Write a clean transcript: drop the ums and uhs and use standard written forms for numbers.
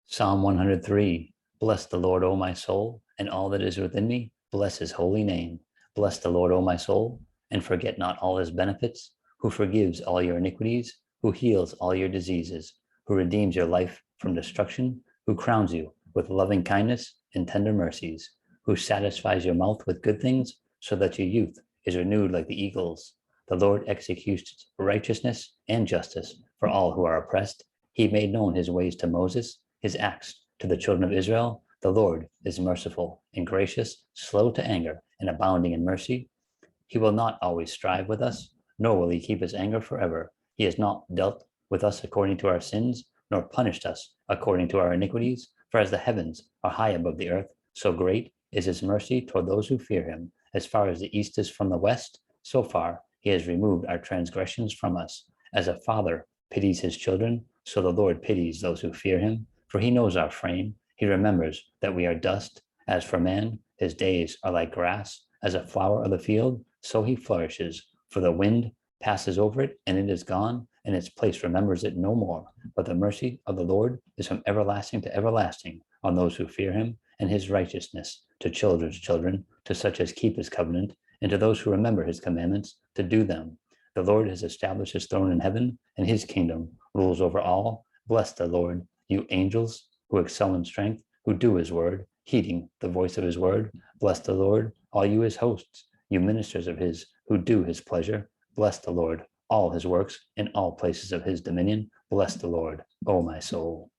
Psalm 103. Bless the Lord, O my soul, and all that is within me. Bless his holy name. Bless the Lord, O my soul, and forget not all his benefits, who forgives all your iniquities, who heals all your diseases, who redeems your life from destruction, who crowns you with loving kindness and tender mercies, who satisfies your mouth with good things, so that your youth is renewed like the eagles. The Lord executes righteousness and justice for all who are oppressed. He made known his ways to Moses, his acts to the children of Israel. The Lord is merciful and gracious, slow to anger, and abounding in mercy. He will not always strive with us, nor will he keep his anger forever. He has not dealt with us according to our sins, nor punished us according to our iniquities. For as the heavens are high above the earth, so great is his mercy toward those who fear him. As far as the east is from the west, so far he has removed our transgressions from us. As a father pities his children, so the Lord pities those who fear him. For he knows our frame. He remembers that we are dust. As for man, his days are like grass, as a flower of the field, so he flourishes. For the wind passes over it, and it is gone, and its place remembers it no more. But the mercy of the Lord is from everlasting to everlasting on those who fear him, and his righteousness to children's children, to such as keep his covenant, and to those who remember his commandments to do them. The Lord has established his throne in heaven, and his kingdom rules over all. Bless the Lord, you angels who excel in strength, who do his word, heeding the voice of his word. Bless the Lord, all you his hosts, you ministers of his who do his pleasure. Bless the Lord, all his works in all places of his dominion. Bless the Lord, O my soul.